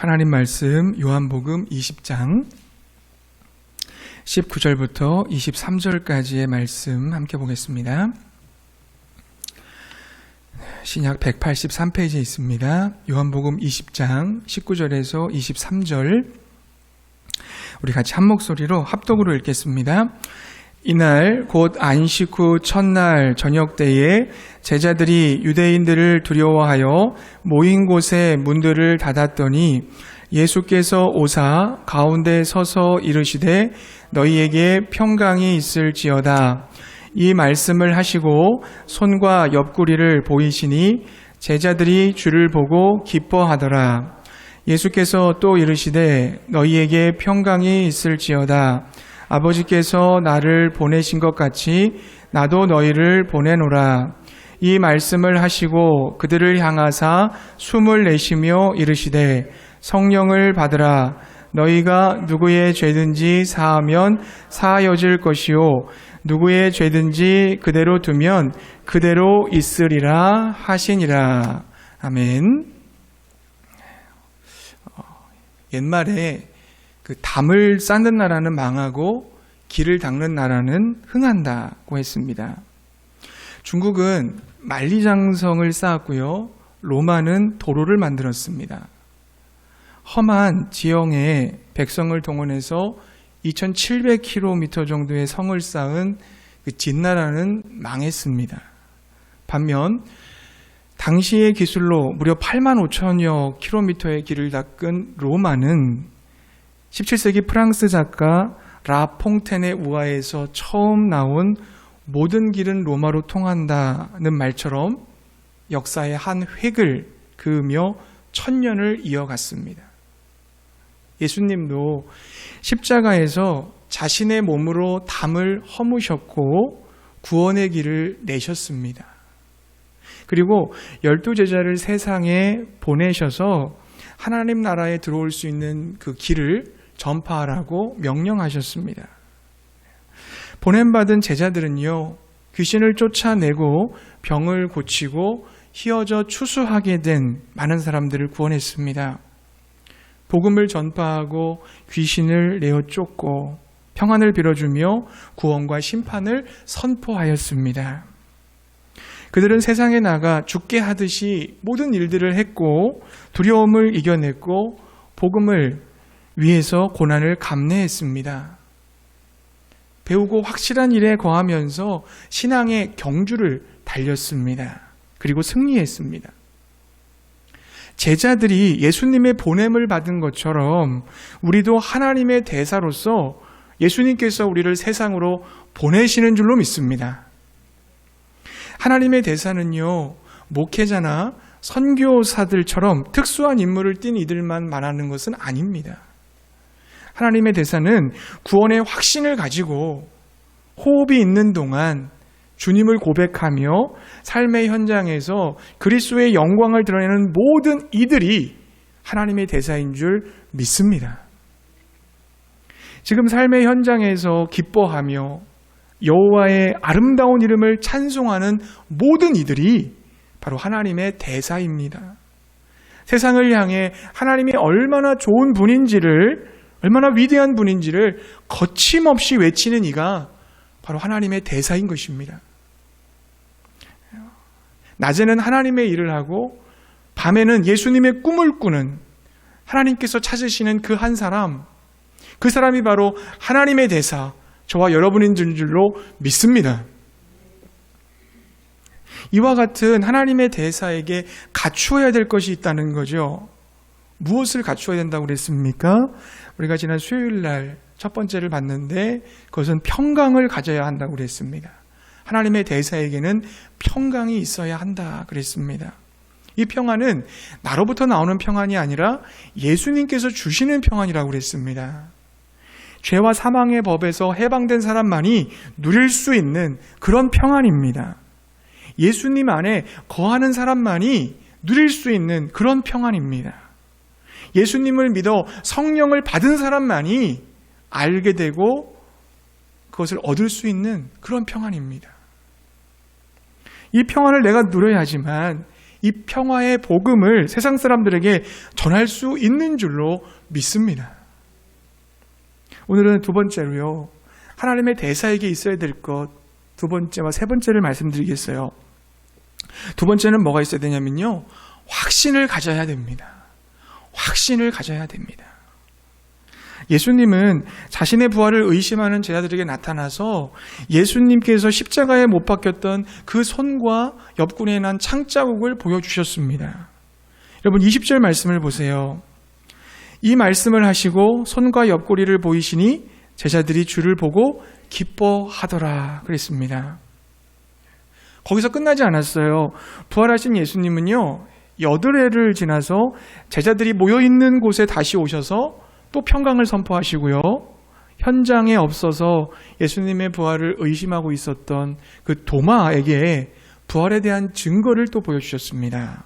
하나님 말씀 요한복음 20장 19절부터 23절까지의 말씀 함께 보겠습니다. 신약 183페이지에 있습니다. 요한복음 20장 19절에서 23절 우리 같이 한 목소리로 합독으로 읽겠습니다. 이날 곧 안식 후 첫날 저녁 때에 제자들이 유대인들을 두려워하여 모인 곳에 문들을 닫았더니 예수께서 오사 가운데 서서 이르시되 너희에게 평강이 있을지어다. 이 말씀을 하시고 손과 옆구리를 보이시니 제자들이 주를 보고 기뻐하더라. 예수께서 또 이르시되 너희에게 평강이 있을지어다. 아버지께서 나를 보내신 것 같이 나도 너희를 보내노라. 이 말씀을 하시고 그들을 향하사 숨을 내쉬며 이르시되 성령을 받으라. 너희가 누구의 죄든지 사하면 사하여질 것이요 누구의 죄든지 그대로 두면 그대로 있으리라 하시니라. 아멘. 옛말에 그 담을 쌓는 나라는 망하고 길을 닦는 나라는 흥한다고 했습니다. 중국은 만리장성을 쌓았고요. 로마는 도로를 만들었습니다. 험한 지형에 백성을 동원해서 2700km 정도의 성을 쌓은 그 진나라는 망했습니다. 반면 당시의 기술로 무려 85,000여 킬로미터의 길을 닦은 로마는 17세기 프랑스 작가 라퐁텐의 우화에서 처음 나온 모든 길은 로마로 통한다는 말처럼 역사의 한 획을 그으며 1000년을 이어갔습니다. 예수님도 십자가에서 자신의 몸으로 담을 허무셨고 구원의 길을 내셨습니다. 그리고 12제자를 세상에 보내셔서 하나님 나라에 들어올 수 있는 그 길을 전파하라고 명령하셨습니다. 보냄받은 제자들은요, 귀신을 쫓아내고 병을 고치고 희어져 추수하게 된 많은 사람들을 구원했습니다. 복음을 전파하고 귀신을 내어 쫓고 평안을 빌어주며 구원과 심판을 선포하였습니다. 그들은 세상에 나가 죽게 하듯이 모든 일들을 했고 두려움을 이겨냈고 복음을 위해서 고난을 감내했습니다. 배우고 확실한 일에 거하면서 신앙의 경주를 달렸습니다. 그리고 승리했습니다. 제자들이 예수님의 보냄을 받은 것처럼 우리도 하나님의 대사로서 예수님께서 우리를 세상으로 보내시는 줄로 믿습니다. 하나님의 대사는요, 목회자나 선교사들처럼 특수한 임무를 띈 이들만 말하는 것은 아닙니다. 하나님의 대사는 구원의 확신을 가지고 호흡이 있는 동안 주님을 고백하며 삶의 현장에서 그리스도의 영광을 드러내는 모든 이들이 하나님의 대사인 줄 믿습니다. 지금 삶의 현장에서 기뻐하며 여호와의 아름다운 이름을 찬송하는 모든 이들이 바로 하나님의 대사입니다. 세상을 향해 하나님이 얼마나 좋은 분인지를, 얼마나 위대한 분인지를 거침없이 외치는 이가 바로 하나님의 대사인 것입니다. 낮에는 하나님의 일을 하고 밤에는 예수님의 꿈을 꾸는 하나님께서 찾으시는 그 한 사람, 그 사람이 바로 하나님의 대사, 저와 여러분인 줄로 믿습니다. 이와 같은 하나님의 대사에게 갖추어야 될 것이 있다는 거죠. 무엇을 갖추어야 된다고 그랬습니까? 우리가 지난 수요일 날 첫 번째를 봤는데 그것은 평강을 가져야 한다고 그랬습니다. 하나님의 대사에게는 평강이 있어야 한다 그랬습니다. 이 평안은 나로부터 나오는 평안이 아니라 예수님께서 주시는 평안이라고 그랬습니다. 죄와 사망의 법에서 해방된 사람만이 누릴 수 있는 그런 평안입니다. 예수님 안에 거하는 사람만이 누릴 수 있는 그런 평안입니다. 예수님을 믿어 성령을 받은 사람만이 알게 되고 그것을 얻을 수 있는 그런 평안입니다. 이 평안을 내가 누려야지만 이 평화의 복음을 세상 사람들에게 전할 수 있는 줄로 믿습니다. 오늘은 두 번째로요, 하나님의 대사에게 있어야 될 것, 두 번째와 세 번째를 말씀드리겠어요. 두 번째는 뭐가 있어야 되냐면요, 확신을 가져야 됩니다. 확신을 가져야 됩니다. 예수님은 자신의 부활을 의심하는 제자들에게 나타나서 예수님께서 십자가에 못 박혔던 그 손과 옆구리에 난 창자국을 보여주셨습니다. 여러분 20절 말씀을 보세요. 이 말씀을 하시고 손과 옆구리를 보이시니 제자들이 주를 보고 기뻐하더라 그랬습니다. 거기서 끝나지 않았어요. 부활하신 예수님은요, 8회를 지나서 제자들이 모여있는 곳에 다시 오셔서 또 평강을 선포하시고요, 현장에 없어서 예수님의 부활을 의심하고 있었던 그 도마에게 부활에 대한 증거를 또 보여주셨습니다.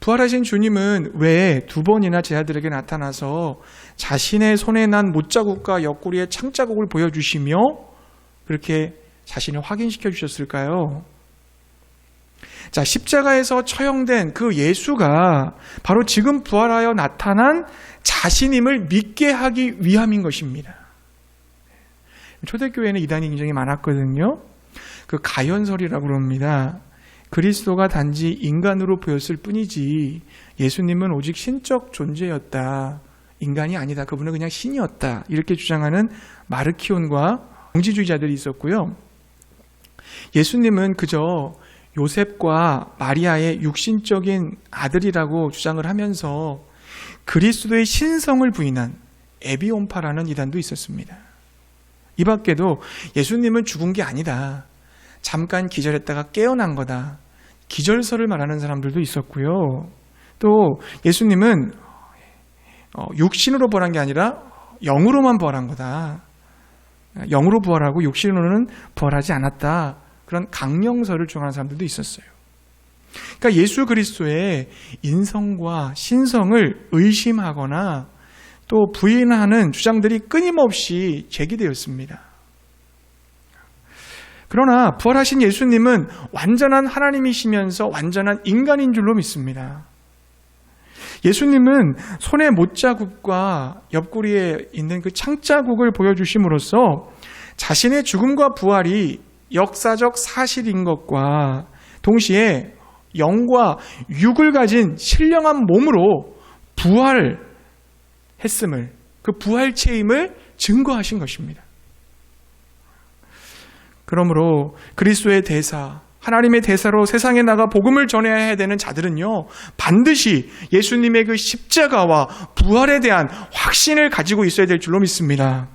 부활하신 주님은 왜 2번이나 제자들에게 나타나서 자신의 손에 난 못자국과 옆구리의 창자국을 보여주시며 그렇게 자신을 확인시켜 주셨을까요? 자, 십자가에서 처형된 그 예수가 바로 지금 부활하여 나타난 자신임을 믿게 하기 위함인 것입니다. 초대교회는 이단이 굉장히 많았거든요. 그 가연설이라고 그럽니다. 그리스도가 단지 인간으로 보였을 뿐이지 예수님은 오직 신적 존재였다. 인간이 아니다. 그분은 그냥 신이었다. 이렇게 주장하는 마르키온과 영지주의자들이 있었고요. 예수님은 그저 요셉과 마리아의 육신적인 아들이라고 주장을 하면서 그리스도의 신성을 부인한 에비온파라는 이단도 있었습니다. 이 밖에도 예수님은 죽은 게 아니다. 잠깐 기절했다가 깨어난 거다. 기절설을 말하는 사람들도 있었고요. 또 예수님은 육신으로 부활한 게 아니라 영으로만 부활한 거다. 영으로 부활하고 육신으로는 부활하지 않았다. 그런 강령설을 주장하는 사람들도 있었어요. 그러니까 예수 그리스도의 인성과 신성을 의심하거나 또 부인하는 주장들이 끊임없이 제기되었습니다. 그러나 부활하신 예수님은 완전한 하나님이시면서 완전한 인간인 줄로 믿습니다. 예수님은 손의 못자국과 옆구리에 있는 그 창자국을 보여주심으로써 자신의 죽음과 부활이 역사적 사실인 것과 동시에 영과 육을 가진 신령한 몸으로 부활했음을, 그 부활체임을 증거하신 것입니다. 그러므로 그리스도의 대사, 하나님의 대사로 세상에 나가 복음을 전해야 되는 자들은요, 반드시 예수님의 그 십자가와 부활에 대한 확신을 가지고 있어야 될 줄로 믿습니다.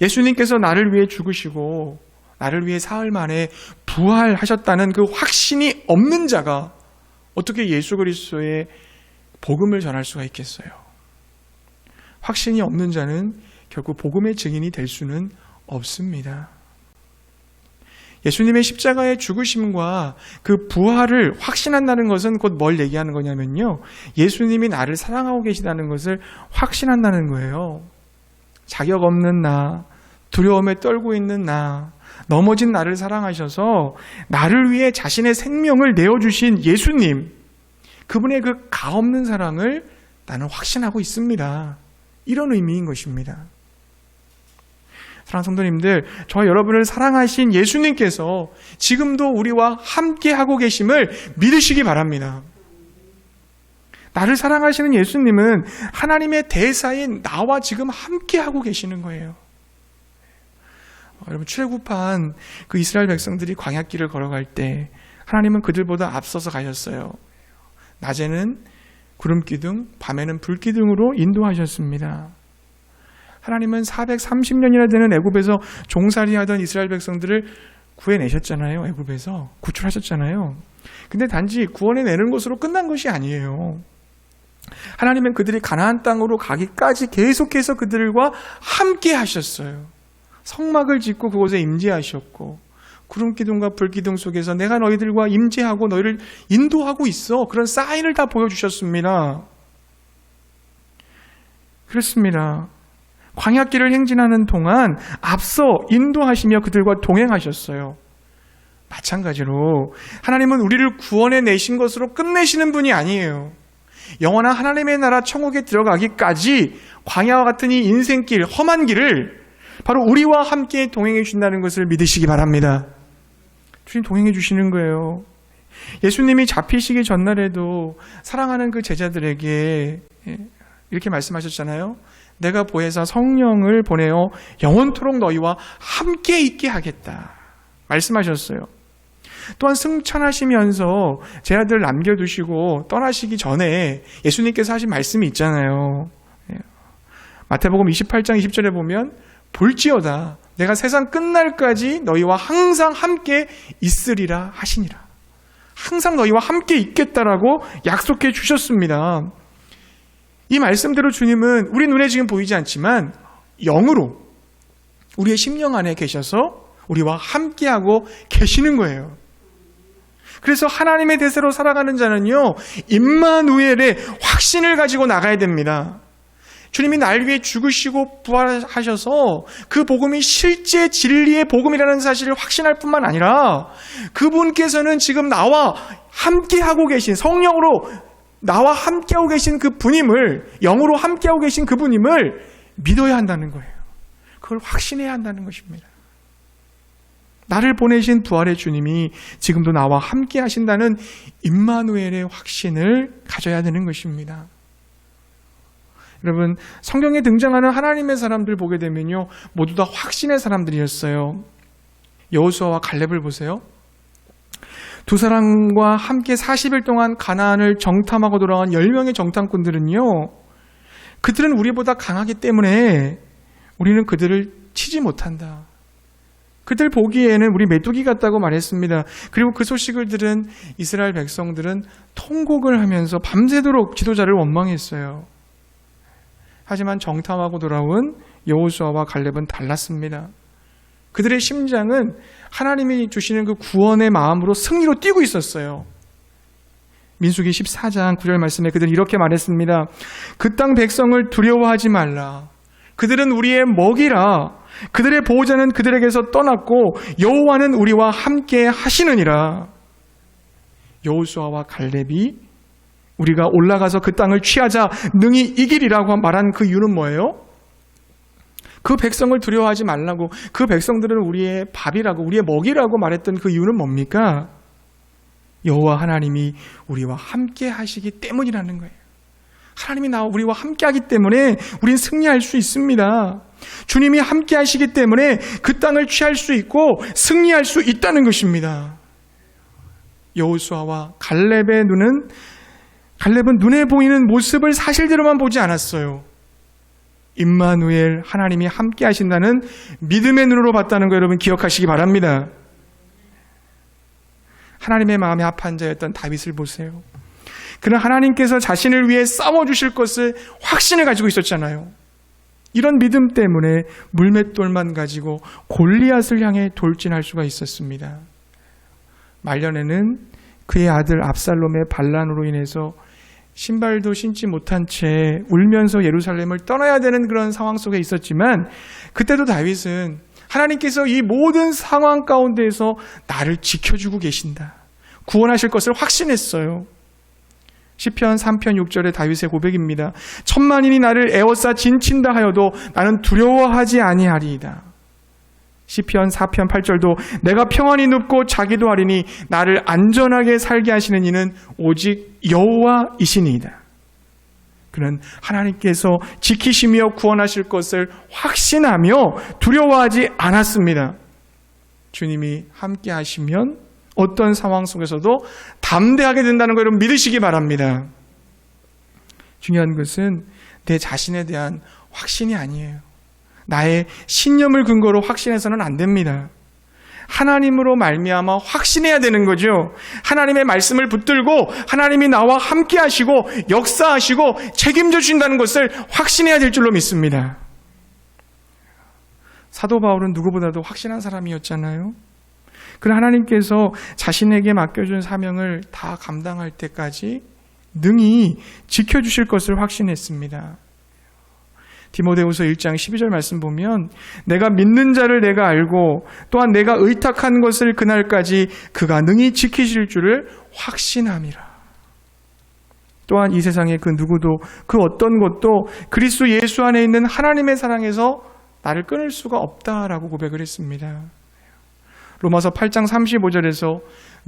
예수님께서 나를 위해 죽으시고 나를 위해 사흘 만에 부활하셨다는 그 확신이 없는 자가 어떻게 예수 그리스도의 복음을 전할 수가 있겠어요? 확신이 없는 자는 결국 복음의 증인이 될 수는 없습니다. 예수님의 십자가의 죽으심과 그 부활을 확신한다는 것은 곧 뭘 얘기하는 거냐면요, 예수님이 나를 사랑하고 계시다는 것을 확신한다는 거예요. 자격 없는 나, 두려움에 떨고 있는 나, 넘어진 나를 사랑하셔서 나를 위해 자신의 생명을 내어주신 예수님, 그분의 그 가없는 사랑을 나는 확신하고 있습니다. 이런 의미인 것입니다. 사랑하는 성도님들, 저와 여러분을 사랑하신 예수님께서 지금도 우리와 함께하고 계심을 믿으시기 바랍니다. 나를 사랑하시는 예수님은 하나님의 대사인 나와 지금 함께하고 계시는 거예요. 여러분, 출애굽한 그 이스라엘 백성들이 광야길을 걸어갈 때 하나님은 그들보다 앞서서 가셨어요. 낮에는 구름기둥, 밤에는 불기둥으로 인도하셨습니다. 하나님은 430년이나 되는 애굽에서 종살이하던 이스라엘 백성들을 구해내셨잖아요. 애굽에서 구출하셨잖아요. 근데 단지 구원해내는 것으로 끝난 것이 아니에요. 하나님은 그들이 가나안 땅으로 가기까지 계속해서 그들과 함께 하셨어요. 성막을 짓고 그곳에 임재하셨고, 구름기둥과 불기둥 속에서 내가 너희들과 임재하고 너희를 인도하고 있어, 그런 사인을 다 보여주셨습니다. 그렇습니다. 광야길을 행진하는 동안 앞서 인도하시며 그들과 동행하셨어요. 마찬가지로 하나님은 우리를 구원해 내신 것으로 끝내시는 분이 아니에요. 영원한 하나님의 나라 천국에 들어가기까지 광야와 같은 이 인생길, 험한 길을 바로 우리와 함께 동행해 주신다는 것을 믿으시기 바랍니다. 주님 동행해 주시는 거예요. 예수님이 잡히시기 전날에도 사랑하는 그 제자들에게 이렇게 말씀하셨잖아요. 내가 보혜사 성령을 보내어 영원토록 너희와 함께 있게 하겠다 말씀하셨어요. 또한 승천하시면서 제자들을 남겨두시고 떠나시기 전에 예수님께서 하신 말씀이 있잖아요. 마태복음 28장 20절에 보면 볼지어다 내가 세상 끝날까지 너희와 항상 함께 있으리라 하시니라. 항상 너희와 함께 있겠다라고 약속해 주셨습니다. 이 말씀대로 주님은 우리 눈에 지금 보이지 않지만 영으로 우리의 심령 안에 계셔서 우리와 함께하고 계시는 거예요. 그래서 하나님의 대세로 살아가는 자는요, 임마누엘의 확신을 가지고 나가야 됩니다. 주님이 날 위해 죽으시고 부활하셔서 그 복음이 실제 진리의 복음이라는 사실을 확신할 뿐만 아니라 그분께서는 지금 나와 함께하고 계신, 성령으로 나와 함께하고 계신 그 분임을, 영으로 함께하고 계신 그분임을 믿어야 한다는 거예요. 그걸 확신해야 한다는 것입니다. 나를 보내신 부활의 주님이 지금도 나와 함께 하신다는 임마누엘의 확신을 가져야 되는 것입니다. 여러분, 성경에 등장하는 하나님의 사람들 보게 되면요, 모두 다 확신의 사람들이었어요. 여호수아와 갈렙을 보세요. 두 사람과 함께 40일 동안 가나안을 정탐하고 돌아온 10명의 정탐꾼들은요, 그들은 우리보다 강하기 때문에 우리는 그들을 치지 못한다. 그들 보기에는 우리 메뚜기 같다고 말했습니다. 그리고 그 소식을 들은 이스라엘 백성들은 통곡을 하면서 밤새도록 지도자를 원망했어요. 하지만 정탐하고 돌아온 여호수아와 갈렙은 달랐습니다. 그들의 심장은 하나님이 주시는 그 구원의 마음으로 승리로 뛰고 있었어요. 민수기 14장 9절 말씀에 그들은 이렇게 말했습니다. 그 땅 백성을 두려워하지 말라. 그들은 우리의 먹이라. 그들의 보호자는 그들에게서 떠났고 여호와는 우리와 함께 하시느니라. 여호수아와 갈렙이 우리가 올라가서 그 땅을 취하자 능히 이기리라고 말한 그 이유는 뭐예요? 그 백성을 두려워하지 말라고, 그 백성들은 우리의 밥이라고, 우리의 먹이라고 말했던 그 이유는 뭡니까? 여호와 하나님이 우리와 함께 하시기 때문이라는 거예요. 하나님이 우리와 함께 하기 때문에 우린 승리할 수 있습니다. 주님이 함께 하시기 때문에 그 땅을 취할 수 있고 승리할 수 있다는 것입니다. 여호수아와 갈렙은 눈에 보이는 모습을 사실대로만 보지 않았어요. 임마누엘, 하나님이 함께 하신다는 믿음의 눈으로 봤다는 거 여러분 기억하시기 바랍니다. 하나님의 마음에 합한 자였던 다윗을 보세요. 그는 하나님께서 자신을 위해 싸워주실 것을 확신을 가지고 있었잖아요. 이런 믿음 때문에 물맷돌만 가지고 골리앗을 향해 돌진할 수가 있었습니다. 말년에는 그의 아들 압살롬의 반란으로 인해서 신발도 신지 못한 채 울면서 예루살렘을 떠나야 되는 그런 상황 속에 있었지만 그때도 다윗은 하나님께서 이 모든 상황 가운데에서 나를 지켜주고 계신다, 구원하실 것을 확신했어요. 시편 3편 6절의 다윗의 고백입니다. 천만인이 나를 에워싸 진친다 하여도 나는 두려워하지 아니하리이다. 시편 4편 8절도 내가 평안히 눕고 자기도 하리니 나를 안전하게 살게 하시는 이는 오직 여호와이시니이다. 그는 하나님께서 지키시며 구원하실 것을 확신하며 두려워하지 않았습니다. 주님이 함께 하시면 어떤 상황 속에서도 담대하게 된다는 걸 여러분 믿으시기 바랍니다. 중요한 것은 내 자신에 대한 확신이 아니에요. 나의 신념을 근거로 확신해서는 안 됩니다. 하나님으로 말미암아 확신해야 되는 거죠. 하나님의 말씀을 붙들고 하나님이 나와 함께 하시고 역사하시고 책임져 주신다는 것을 확신해야 될 줄로 믿습니다. 사도 바울은 누구보다도 확신한 사람이었잖아요. 그러나 하나님께서 자신에게 맡겨준 사명을 다 감당할 때까지 능히 지켜주실 것을 확신했습니다. 디모데후서 1장 12절 말씀 보면 내가 믿는 자를 내가 알고 또한 내가 의탁한 것을 그날까지 그가 능히 지키실 줄을 확신함이라. 또한 이 세상의 그 누구도 그 어떤 것도 그리스도 예수 안에 있는 하나님의 사랑에서 나를 끊을 수가 없다라고 고백을 했습니다. 로마서 8장 35절에서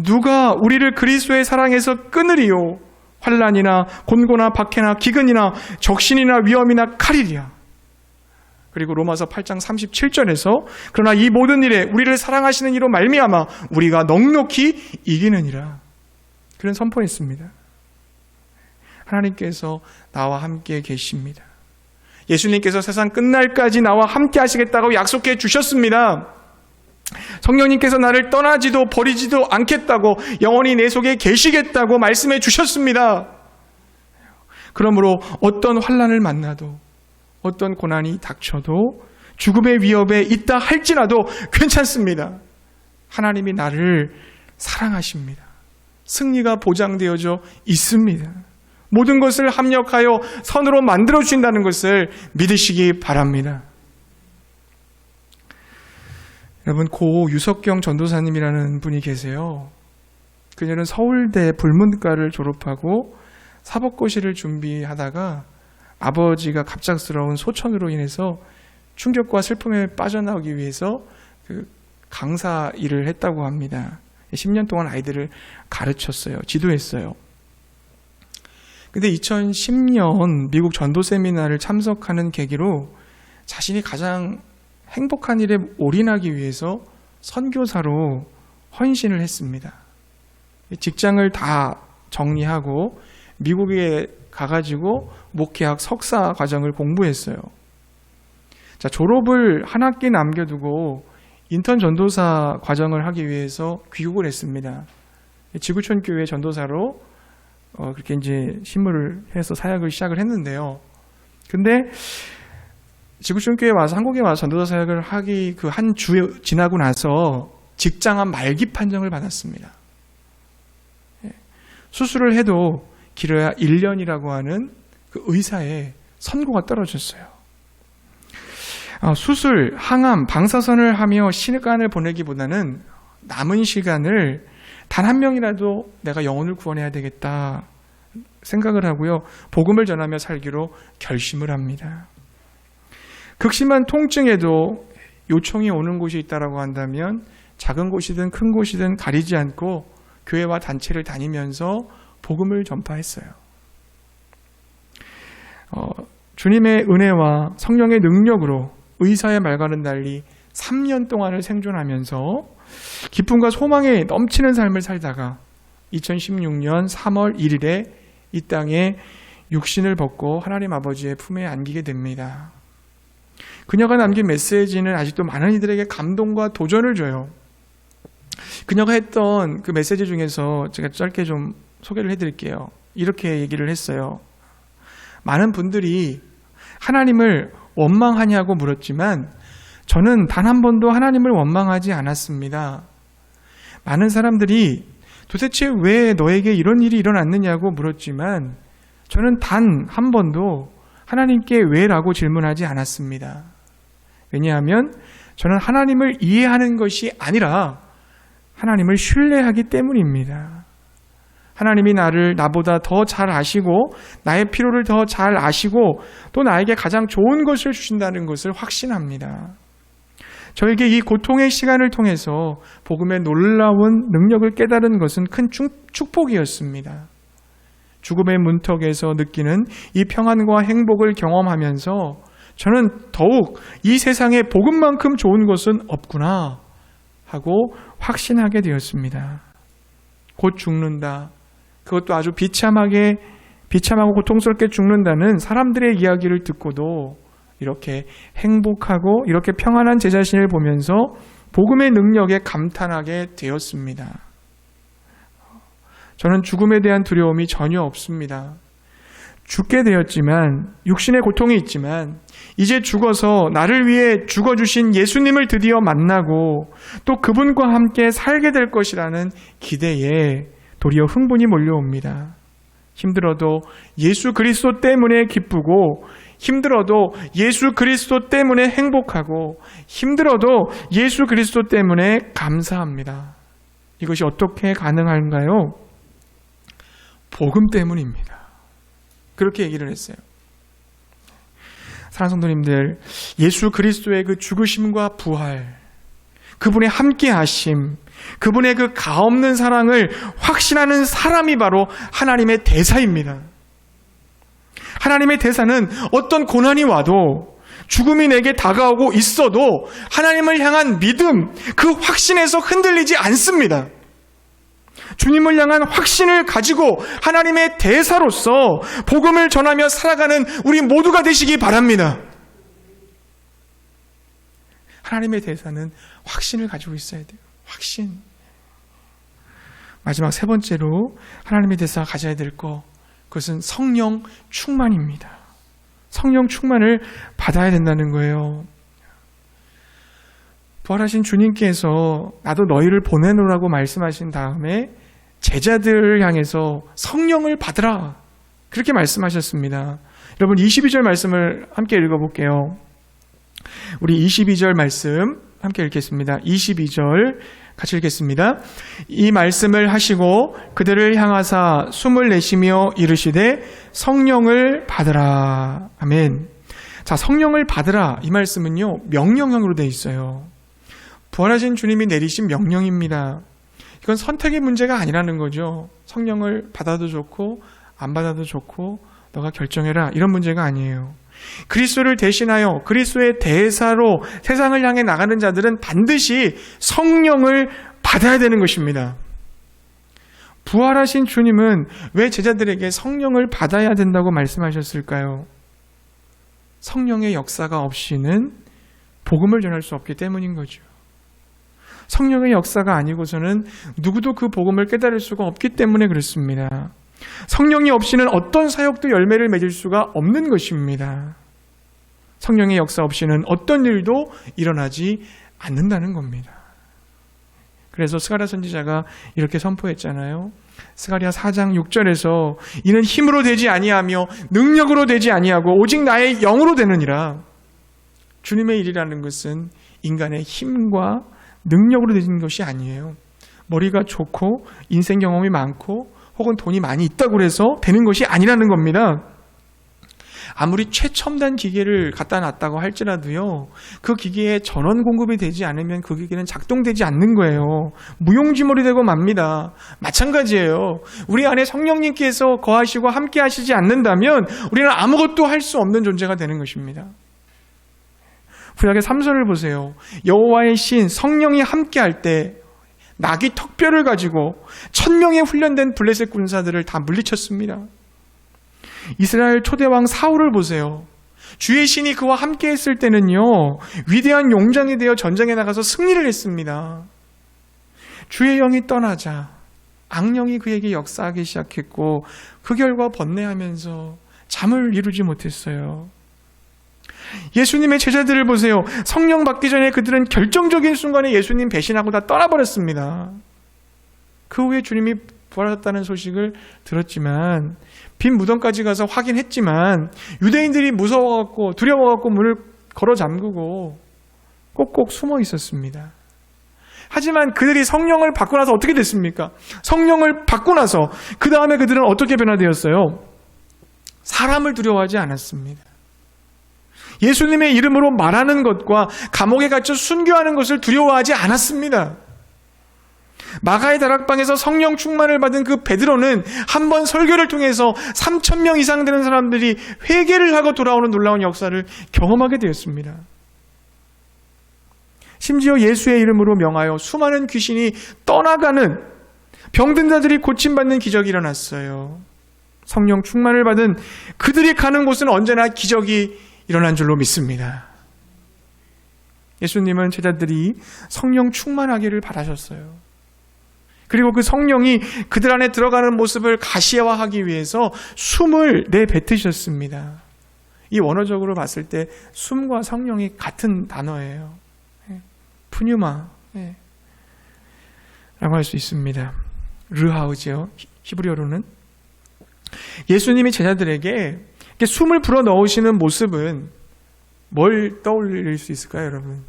누가 우리를 그리스도의 사랑에서 끊으리요? 환난이나 곤고나 박해나 기근이나 적신이나 위험이나 칼이랴. 그리고 로마서 8장 37절에서 그러나 이 모든 일에 우리를 사랑하시는 이로 말미암아 우리가 넉넉히 이기느니라. 그런 선포했습니다. 하나님께서 나와 함께 계십니다. 예수님께서 세상 끝날까지 나와 함께 하시겠다고 약속해 주셨습니다. 성령님께서 나를 떠나지도 버리지도 않겠다고, 영원히 내 속에 계시겠다고 말씀해 주셨습니다. 그러므로 어떤 환난을 만나도, 어떤 고난이 닥쳐도, 죽음의 위협에 있다 할지라도 괜찮습니다. 하나님이 나를 사랑하십니다. 승리가 보장되어져 있습니다. 모든 것을 합력하여 선으로 만들어 주신다는 것을 믿으시기 바랍니다. 여러분, 고 유석경 전도사님이라는 분이 계세요. 그녀는 서울대 불문과를 졸업하고 사법고시를 준비하다가 아버지가 갑작스러운 소천으로 인해서 충격과 슬픔에 빠져나오기 위해서 그 강사 일을 했다고 합니다. 10년 동안 아이들을 가르쳤어요. 지도했어요. 근데 2010년 미국 전도 세미나를 참석하는 계기로 자신이 가장 행복한 일에 올인하기 위해서 선교사로 헌신을 했습니다. 직장을 다 정리하고 미국에 가가지고 목회학 석사 과정을 공부했어요. 자, 졸업을 한 학기 남겨두고 인턴 전도사 과정을 하기 위해서 귀국을 했습니다. 지구촌 교회 전도사로 그렇게 이제 신물을 해서 사역을 시작을 했는데요. 근데 지구촌 교회에 와서, 한국에 와서 전도사 사역을 하기 그 한 주 지나고 나서 직장암 말기 판정을 받았습니다. 수술을 해도 길어야 1년이라고 하는 그 의사의 선고가 떨어졌어요. 수술, 항암, 방사선을 하며 시간을 보내기보다는 남은 시간을 단 한 명이라도 내가 영혼을 구원해야 되겠다 생각을 하고요. 복음을 전하며 살기로 결심을 합니다. 극심한 통증에도 요청이 오는 곳이 있다고 한다면 작은 곳이든 큰 곳이든 가리지 않고 교회와 단체를 다니면서 복음을 전파했어요. 주님의 은혜와 성령의 능력으로 의사의 말과는 달리 3년 동안을 생존하면서 기쁨과 소망에 넘치는 삶을 살다가 2016년 3월 1일에 이 땅에 육신을 벗고 하나님 아버지의 품에 안기게 됩니다. 그녀가 남긴 메시지는 아직도 많은 이들에게 감동과 도전을 줘요. 그녀가 했던 그 메시지 중에서 제가 짧게 좀 소개를 해드릴게요. 이렇게 얘기를 했어요. 많은 분들이 하나님을 원망하냐고 물었지만 저는 단 한 번도 하나님을 원망하지 않았습니다. 많은 사람들이 도대체 왜 너에게 이런 일이 일어났느냐고 물었지만 저는 단 한 번도 하나님께 왜라고 질문하지 않았습니다. 왜냐하면 저는 하나님을 이해하는 것이 아니라 하나님을 신뢰하기 때문입니다. 하나님이 나보다 더 잘 아시고 나의 필요를 더 잘 아시고 또 나에게 가장 좋은 것을 주신다는 것을 확신합니다. 저에게 이 고통의 시간을 통해서 복음의 놀라운 능력을 깨달은 것은 큰 축복이었습니다. 죽음의 문턱에서 느끼는 이 평안과 행복을 경험하면서 저는 더욱 이 세상에 복음만큼 좋은 것은 없구나 하고 확신하게 되었습니다. 곧 죽는다. 그것도 아주 비참하고 고통스럽게 죽는다는 사람들의 이야기를 듣고도 이렇게 행복하고 이렇게 평안한 제 자신을 보면서 복음의 능력에 감탄하게 되었습니다. 저는 죽음에 대한 두려움이 전혀 없습니다. 죽게 되었지만, 육신의 고통이 있지만 이제 죽어서 나를 위해 죽어주신 예수님을 드디어 만나고 또 그분과 함께 살게 될 것이라는 기대에 도리어 흥분이 몰려옵니다. 힘들어도 예수 그리스도 때문에 기쁘고 힘들어도 예수 그리스도 때문에 행복하고 힘들어도 예수 그리스도 때문에 감사합니다. 이것이 어떻게 가능한가요? 복음 때문입니다. 그렇게 얘기를 했어요. 사랑하는 성도님들, 예수 그리스도의 그 죽으심과 부활, 그분의 함께하심, 그분의 그 가없는 사랑을 확신하는 사람이 바로 하나님의 대사입니다. 하나님의 대사는 어떤 고난이 와도, 죽음이 내게 다가오고 있어도 하나님을 향한 믿음, 그 확신에서 흔들리지 않습니다. 주님을 향한 확신을 가지고 하나님의 대사로서 복음을 전하며 살아가는 우리 모두가 되시기 바랍니다. 하나님의 대사는 확신을 가지고 있어야 돼요. 확신. 마지막 세 번째로 하나님의 대사가 가져야 될 것, 그것은 성령 충만입니다. 성령 충만을 받아야 된다는 거예요. 부활하신 주님께서 나도 너희를 보내노라고 말씀하신 다음에 제자들을 향해서 성령을 받으라, 그렇게 말씀하셨습니다. 여러분 22절 말씀을 함께 읽어볼게요. 우리 22절 말씀 함께 읽겠습니다. 22절 같이 읽겠습니다. 이 말씀을 하시고 그들을 향하사 숨을 내쉬며 이르시되 성령을 받으라. 아멘. 자, 성령을 받으라, 이 말씀은요 명령형으로 되어 있어요. 부활하신 주님이 내리신 명령입니다. 이건 선택의 문제가 아니라는 거죠. 성령을 받아도 좋고 안 받아도 좋고 너가 결정해라, 이런 문제가 아니에요. 그리스도를 대신하여 그리스도의 대사로 세상을 향해 나가는 자들은 반드시 성령을 받아야 되는 것입니다. 부활하신 주님은 왜 제자들에게 성령을 받아야 된다고 말씀하셨을까요? 성령의 역사가 없이는 복음을 전할 수 없기 때문인 거죠. 성령의 역사가 아니고서는 누구도 그 복음을 깨달을 수가 없기 때문에 그렇습니다. 성령이 없이는 어떤 사역도 열매를 맺을 수가 없는 것입니다. 성령의 역사 없이는 어떤 일도 일어나지 않는다는 겁니다. 그래서 스가랴 선지자가 이렇게 선포했잖아요. 스가랴 4장 6절에서 이는 힘으로 되지 아니하며 능력으로 되지 아니하고 오직 나의 영으로 되느니라. 주님의 일이라는 것은 인간의 힘과 능력으로 되는 것이 아니에요. 머리가 좋고 인생 경험이 많고 혹은 돈이 많이 있다고 해서 되는 것이 아니라는 겁니다. 아무리 최첨단 기계를 갖다 놨다고 할지라도요, 그 기계에 전원 공급이 되지 않으면 그 기계는 작동되지 않는 거예요. 무용지물이 되고 맙니다. 마찬가지예요. 우리 안에 성령님께서 거하시고 함께 하시지 않는다면 우리는 아무것도 할 수 없는 존재가 되는 것입니다. 구약의 3절을 보세요. 여호와의 신 성령이 함께 할 때 나귀 턱뼈를 가지고 1000명의 훈련된 블레셋 군사들을 다 물리쳤습니다. 이스라엘 초대왕 사울을 보세요. 주의 신이 그와 함께 했을 때는요, 위대한 용장이 되어 전쟁에 나가서 승리를 했습니다. 주의 영이 떠나자 악령이 그에게 역사하기 시작했고 그 결과 번뇌하면서 잠을 이루지 못했어요. 예수님의 제자들을 보세요. 성령 받기 전에 그들은 결정적인 순간에 예수님 배신하고 다 떠나버렸습니다. 그 후에 주님이 부활하셨다는 소식을 들었지만, 빈 무덤까지 가서 확인했지만 유대인들이 무서워갖고 두려워갖고 문을 걸어 잠그고 꼭꼭 숨어 있었습니다. 하지만 그들이 성령을 받고 나서 어떻게 됐습니까? 성령을 받고 나서 그 다음에 그들은 어떻게 변화되었어요? 사람을 두려워하지 않았습니다. 예수님의 이름으로 말하는 것과 감옥에 갇혀 순교하는 것을 두려워하지 않았습니다. 마가의 다락방에서 성령 충만을 받은 그 베드로는 한 번 설교를 통해서 3,000명 이상 되는 사람들이 회개를 하고 돌아오는 놀라운 역사를 경험하게 되었습니다. 심지어 예수의 이름으로 명하여 수많은 귀신이 떠나가는, 병든 자들이 고침받는 기적이 일어났어요. 성령 충만을 받은 그들이 가는 곳은 언제나 기적이 일어난 줄로 믿습니다. 예수님은 제자들이 성령 충만하기를 바라셨어요. 그리고 그 성령이 그들 안에 들어가는 모습을 가시화하기 위해서 숨을 내뱉으셨습니다. 이 원어적으로 봤을 때 숨과 성령이 같은 단어예요. 푸뉴마 라고 할 수 있습니다. 르하우지요, 히브리어로는. 예수님이 제자들에게 숨을 불어 넣으시는 모습은 뭘 떠올릴 수 있을까요, 여러분?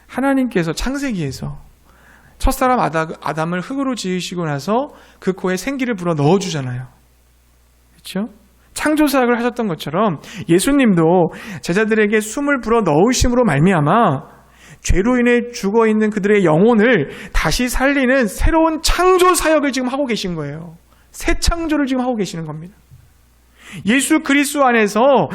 하나님께서 창세기에서 첫사람 아담을 흙으로 지으시고 나서 그 코에 생기를 불어 넣어주잖아요. 그렇죠? 창조사역을 하셨던 것처럼 예수님도 제자들에게 숨을 불어 넣으심으로 말미암아 죄로 인해 죽어있는 그들의 영혼을 다시 살리는 새로운 창조사역을 지금 하고 계신 거예요. 새 창조를 지금 하고 계시는 겁니다. 예수 그리스도 안에서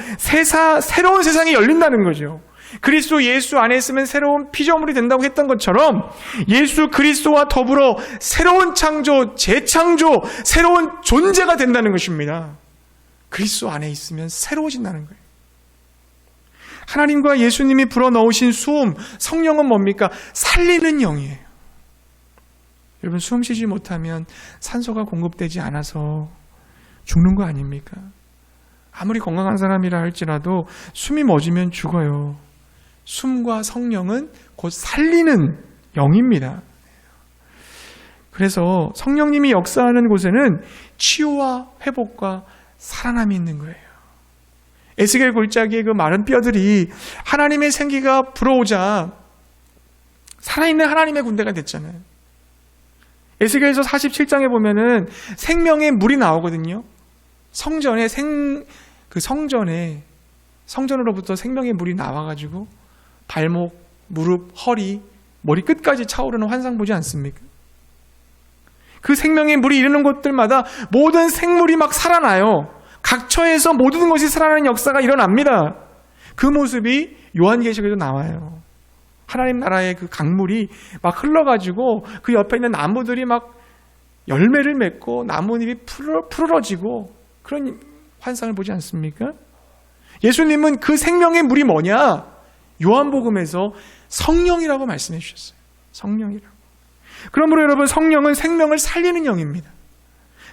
새로운 세상이 열린다는 거죠. 그리스도 예수 안에 있으면 새로운 피조물이 된다고 했던 것처럼 예수 그리스도와 더불어 새로운 창조, 재창조, 새로운 존재가 된다는 것입니다. 그리스도 안에 있으면 새로워진다는 거예요. 하나님과 예수님이 불어넣으신 숨, 성령은 뭡니까? 살리는 영이에요. 여러분, 숨 쉬지 못하면 산소가 공급되지 않아서 죽는 거 아닙니까? 아무리 건강한 사람이라 할지라도 숨이 멎으면 죽어요. 숨과 성령은 곧 살리는 영입니다. 그래서 성령님이 역사하는 곳에는 치유와 회복과 살아남이 있는 거예요. 에스겔 골짜기의 그 마른 뼈들이 하나님의 생기가 불어오자 살아있는 하나님의 군대가 됐잖아요. 에스겔서 47장에 보면은 생명의 물이 나오거든요. 성전으로부터 생명의 물이 나와가지고 발목, 무릎, 허리, 머리 끝까지 차오르는 환상 보지 않습니까? 그 생명의 물이 이르는 곳들마다 모든 생물이 막 살아나요. 각처에서 모든 것이 살아나는 역사가 일어납니다. 그 모습이 요한계시록에도 나와요. 하나님 나라의 그 강물이 막 흘러가지고 그 옆에 있는 나무들이 막 열매를 맺고 나뭇잎이 푸르러지고 그런 환상을 보지 않습니까? 예수님은 그 생명의 물이 뭐냐? 요한복음에서 성령이라고 말씀해 주셨어요. 성령이라고. 그러므로 여러분, 성령은 생명을 살리는 영입니다.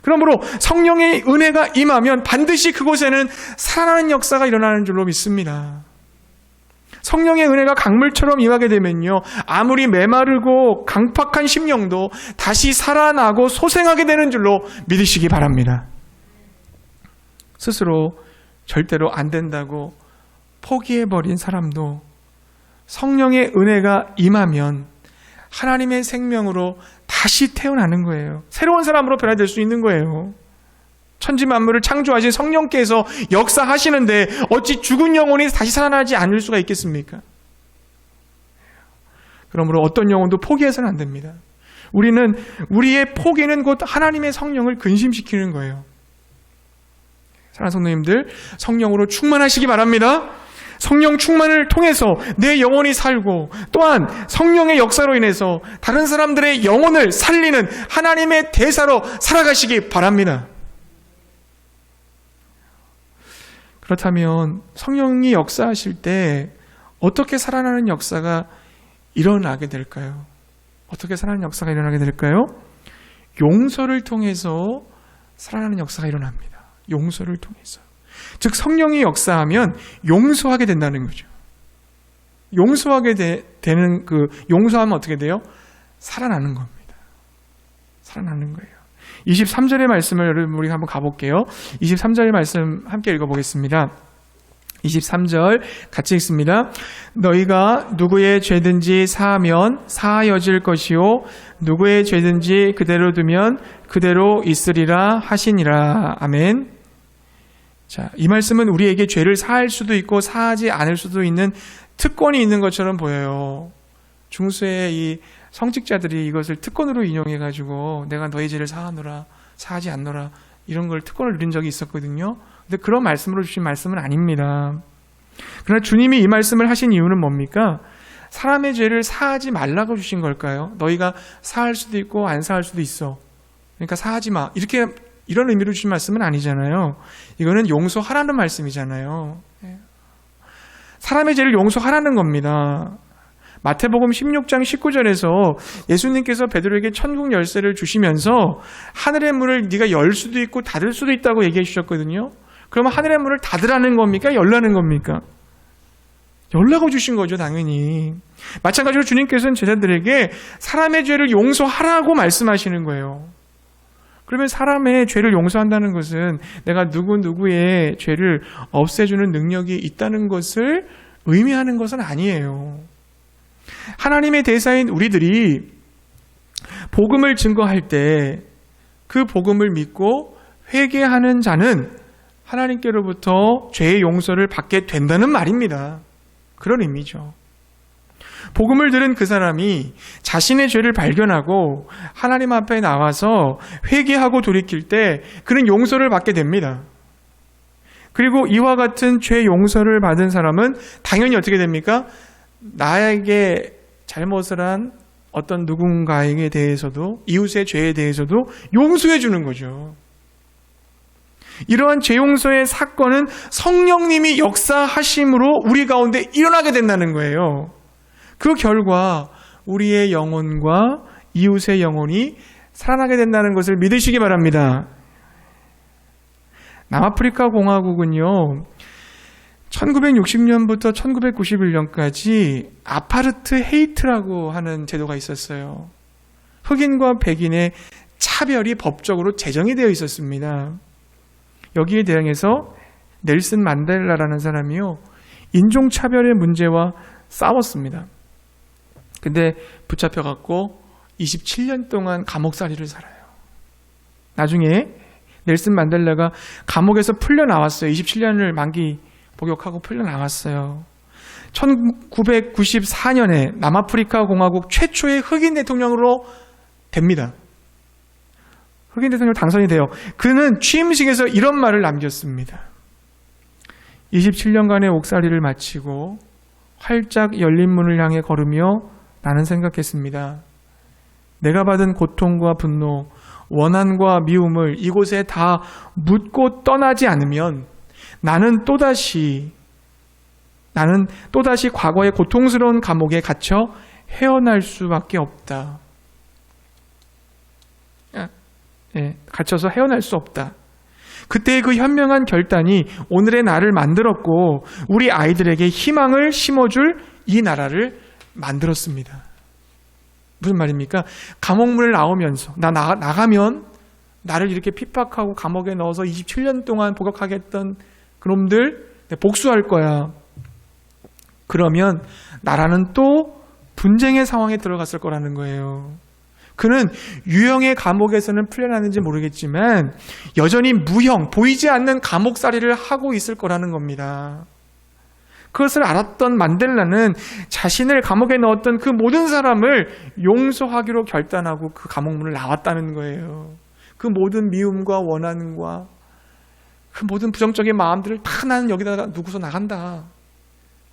그러므로 성령의 은혜가 임하면 반드시 그곳에는 살아나는 역사가 일어나는 줄로 믿습니다. 성령의 은혜가 강물처럼 임하게 되면요, 아무리 메마르고 강팍한 심령도 다시 살아나고 소생하게 되는 줄로 믿으시기 바랍니다. 스스로 절대로 안 된다고 포기해버린 사람도 성령의 은혜가 임하면 하나님의 생명으로 다시 태어나는 거예요. 새로운 사람으로 변화될 수 있는 거예요. 천지 만물을 창조하신 성령께서 역사하시는데 어찌 죽은 영혼이 다시 살아나지 않을 수가 있겠습니까? 그러므로 어떤 영혼도 포기해서는 안 됩니다. 우리의 포기는 곧 하나님의 성령을 근심시키는 거예요. 사랑하는 성도님들, 성령으로 충만하시기 바랍니다. 성령 충만을 통해서 내 영혼이 살고, 또한 성령의 역사로 인해서 다른 사람들의 영혼을 살리는 하나님의 대사로 살아가시기 바랍니다. 그렇다면 성령이 역사하실 때 어떻게 살아나는 역사가 일어나게 될까요? 어떻게 살아나는 역사가 일어나게 될까요? 용서를 통해서 살아나는 역사가 일어납니다. 용서를 통해서. 즉, 성령이 역사하면 용서하게 된다는 거죠. 용서하게 되는 용서하면 어떻게 돼요? 살아나는 겁니다. 살아나는 거예요. 23절의 말씀을 여러분 우리 한번 가볼게요. 23절의 말씀 함께 읽어보겠습니다. 23절 같이 읽습니다. 너희가 누구의 죄든지 사하면 사하여질 것이요 누구의 죄든지 그대로 두면 그대로 있으리라 하시니라. 아멘. 자, 이 말씀은 우리에게 죄를 사할 수도 있고 사하지 않을 수도 있는 특권이 있는 것처럼 보여요. 중세의 이 성직자들이 이것을 특권으로 인용해가지고 내가 너희 죄를 사하노라, 사하지 않노라, 이런 걸 특권을 누린 적이 있었거든요. 근데 그런 말씀으로 주신 말씀은 아닙니다. 그러나 주님이 이 말씀을 하신 이유는 뭡니까? 사람의 죄를 사하지 말라고 주신 걸까요? 너희가 사할 수도 있고 안 사할 수도 있어. 그러니까 사하지 마. 이런 의미로 주신 말씀은 아니잖아요. 이거는 용서하라는 말씀이잖아요. 사람의 죄를 용서하라는 겁니다. 마태복음 16장 19절에서 예수님께서 베드로에게 천국 열쇠를 주시면서 하늘의 문을 네가 열 수도 있고 닫을 수도 있다고 얘기해 주셨거든요. 그러면 하늘의 문을 닫으라는 겁니까? 열라는 겁니까? 열라고 주신 거죠, 당연히. 마찬가지로 주님께서는 제자들에게 사람의 죄를 용서하라고 말씀하시는 거예요. 그러면 사람의 죄를 용서한다는 것은 내가 누구누구의 죄를 없애주는 능력이 있다는 것을 의미하는 것은 아니에요. 하나님의 대사인 우리들이 복음을 증거할 때 그 복음을 믿고 회개하는 자는 하나님께로부터 죄의 용서를 받게 된다는 말입니다. 그런 의미죠. 복음을 들은 그 사람이 자신의 죄를 발견하고 하나님 앞에 나와서 회개하고 돌이킬 때 그는 용서를 받게 됩니다. 그리고 이와 같은 죄 용서를 받은 사람은 당연히 어떻게 됩니까? 나에게 잘못을 한 어떤 누군가에게 대해서도, 이웃의 죄에 대해서도 용서해 주는 거죠. 이러한 죄 용서의 사건은 성령님이 역사하심으로 우리 가운데 일어나게 된다는 거예요. 그 결과 우리의 영혼과 이웃의 영혼이 살아나게 된다는 것을 믿으시기 바랍니다. 남아프리카 공화국은요, 1960년부터 1991년까지 아파르트 헤이트라고 하는 제도가 있었어요. 흑인과 백인의 차별이 법적으로 제정이 되어 있었습니다. 여기에 대항해서 넬슨 만델라라는 사람이요, 인종차별의 문제와 싸웠습니다. 근데 붙잡혀갖고 27년 동안 감옥살이를 살아요. 나중에 넬슨 만델라가 감옥에서 풀려나왔어요. 27년을 만기 복역하고 풀려나왔어요. 1994년에 남아프리카 공화국 최초의 흑인 대통령으로 됩니다. 흑인 대통령 당선이 돼요. 그는 취임식에서 이런 말을 남겼습니다. 27년간의 옥살이를 마치고 활짝 열린 문을 향해 걸으며 나는 생각했습니다. 내가 받은 고통과 분노, 원한과 미움을 이곳에 다 묻고 떠나지 않으면 나는 또다시 과거의 고통스러운 감옥에 갇혀 헤어날 수밖에 없다. 갇혀서 헤어날 수 없다. 그때의 그 현명한 결단이 오늘의 나를 만들었고 우리 아이들에게 희망을 심어줄 이 나라를 만들었습니다. 무슨 말입니까? 감옥문을 나오면서 나가면 나를 이렇게 핍박하고 감옥에 넣어서 27년 동안 복역하게 했던 그놈들 복수할 거야. 그러면 나라는 또 분쟁의 상황에 들어갔을 거라는 거예요. 그는 유형의 감옥에서는 풀려나는지 모르겠지만 여전히 무형, 보이지 않는 감옥살이를 하고 있을 거라는 겁니다. 그것을 알았던 만델라는 자신을 감옥에 넣었던 그 모든 사람을 용서하기로 결단하고 그 감옥문을 나왔다는 거예요. 그 모든 미움과 원한과 그 모든 부정적인 마음들을 다 나는 여기다가 누구서 나간다.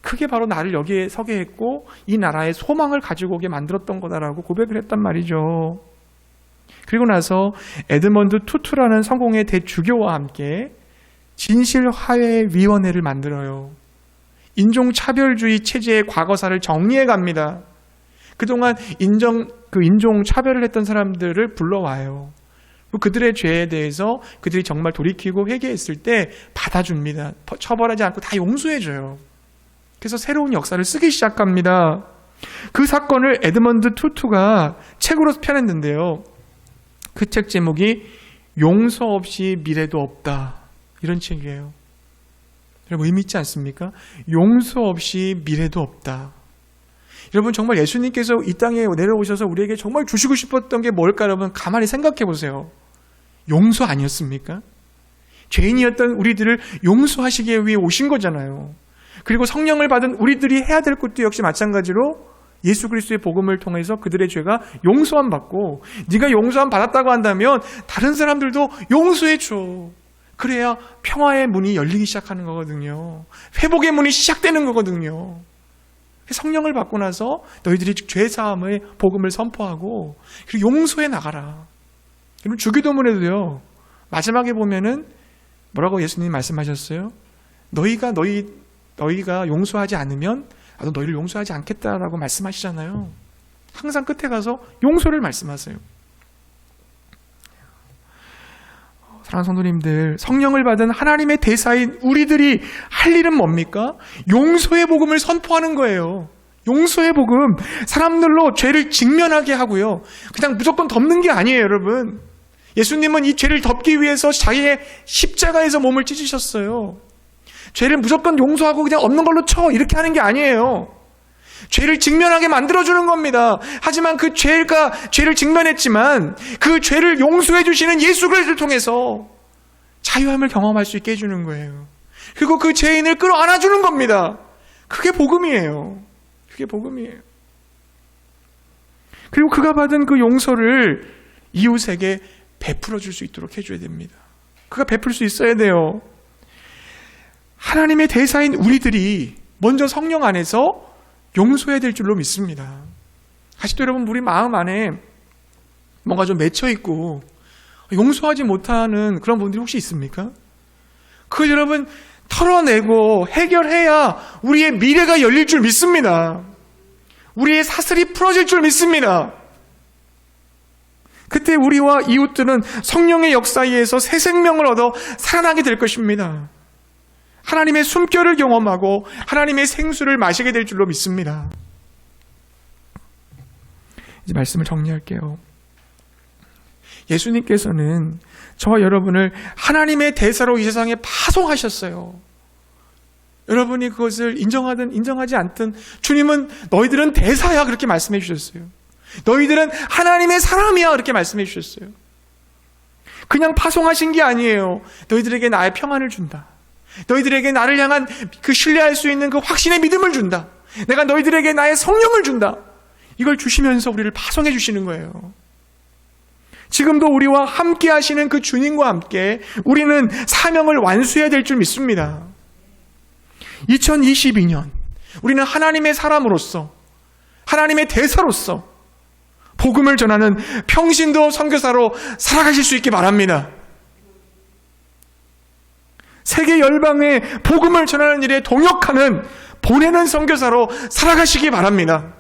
그게 바로 나를 여기에 서게 했고 이 나라의 소망을 가지고 오게 만들었던 거다라고 고백을 했단 말이죠. 그리고 나서 에드먼드 투투라는 성공의 대주교와 함께 진실화해위원회를 만들어요. 인종차별주의 체제의 과거사를 정리해 갑니다. 그동안 인종차별을 했던 사람들을 불러와요. 그들의 죄에 대해서 그들이 정말 돌이키고 회개했을 때 받아줍니다. 처벌하지 않고 다 용서해줘요. 그래서 새로운 역사를 쓰기 시작합니다. 그 사건을 에드먼드 투투가 책으로 펴냈는데요. 그 책 제목이 용서 없이 미래도 없다. 이런 책이에요. 여러분 의미 있지 않습니까? 용서 없이 미래도 없다. 여러분 정말 예수님께서 이 땅에 내려오셔서 우리에게 정말 주시고 싶었던 게 뭘까 여러분 가만히 생각해 보세요. 용서 아니었습니까? 죄인이었던 우리들을 용서하시기 위해 오신 거잖아요. 그리고 성령을 받은 우리들이 해야 될 것도 역시 마찬가지로 예수 그리스도의 복음을 통해서 그들의 죄가 용서함 받고 네가 용서함 받았다고 한다면 다른 사람들도 용서해 줘. 그래야 평화의 문이 열리기 시작하는 거거든요. 회복의 문이 시작되는 거거든요. 성령을 받고 나서 너희들이 죄사함의 복음을 선포하고 그리고 용서해 나가라. 그럼 주기도문에도요. 마지막에 보면은 뭐라고 예수님이 말씀하셨어요? 너희가 용서하지 않으면 나도 너희를 용서하지 않겠다라고 말씀하시잖아요. 항상 끝에 가서 용서를 말씀하세요. 사랑하는 성도님들, 성령을 받은 하나님의 대사인 우리들이 할 일은 뭡니까? 용서의 복음을 선포하는 거예요. 용서의 복음, 사람들로 죄를 직면하게 하고요. 그냥 무조건 덮는 게 아니에요, 여러분. 예수님은 이 죄를 덮기 위해서 자기의 십자가에서 몸을 찢으셨어요. 죄를 무조건 용서하고 그냥 없는 걸로 쳐 이렇게 하는 게 아니에요. 죄를 직면하게 만들어주는 겁니다. 하지만 그 죄를 직면했지만 그 죄를 용서해 주시는 예수 그리스도를 통해서 자유함을 경험할 수 있게 해주는 거예요. 그리고 그 죄인을 끌어안아주는 겁니다. 그게 복음이에요. 그게 복음이에요. 그리고 그가 받은 그 용서를 이웃에게 베풀어 줄 수 있도록 해줘야 됩니다. 그가 베풀 수 있어야 돼요. 하나님의 대사인 우리들이 먼저 성령 안에서 용서해야 될 줄로 믿습니다. 아직도 여러분 우리 마음 안에 뭔가 좀 맺혀있고 용서하지 못하는 그런 분들이 혹시 있습니까? 그걸 여러분 털어내고 해결해야 우리의 미래가 열릴 줄 믿습니다. 우리의 사슬이 풀어질 줄 믿습니다. 그때 우리와 이웃들은 성령의 역사에 의해서 새 생명을 얻어 살아나게 될 것입니다. 하나님의 숨결을 경험하고 하나님의 생수를 마시게 될 줄로 믿습니다. 이제 말씀을 정리할게요. 예수님께서는 저와 여러분을 하나님의 대사로 이 세상에 파송하셨어요. 여러분이 그것을 인정하든 인정하지 않든 주님은 너희들은 대사야 그렇게 말씀해 주셨어요. 너희들은 하나님의 사람이야 그렇게 말씀해 주셨어요. 그냥 파송하신 게 아니에요. 너희들에게 나의 평안을 준다. 너희들에게 나를 향한 그 신뢰할 수 있는 그 확신의 믿음을 준다. 내가 너희들에게 나의 성령을 준다. 이걸 주시면서 우리를 파송해 주시는 거예요. 지금도 우리와 함께 하시는 그 주님과 함께 우리는 사명을 완수해야 될 줄 믿습니다. 2022년 우리는 하나님의 사람으로서 하나님의 대사로서 복음을 전하는 평신도 선교사로 살아가실 수 있게 바랍니다. 세계 열방에 복음을 전하는 일에 동역하는 보내는 선교사로 살아가시기 바랍니다.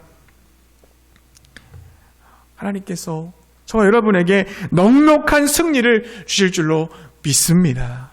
하나님께서 저와 여러분에게 넉넉한 승리를 주실 줄로 믿습니다.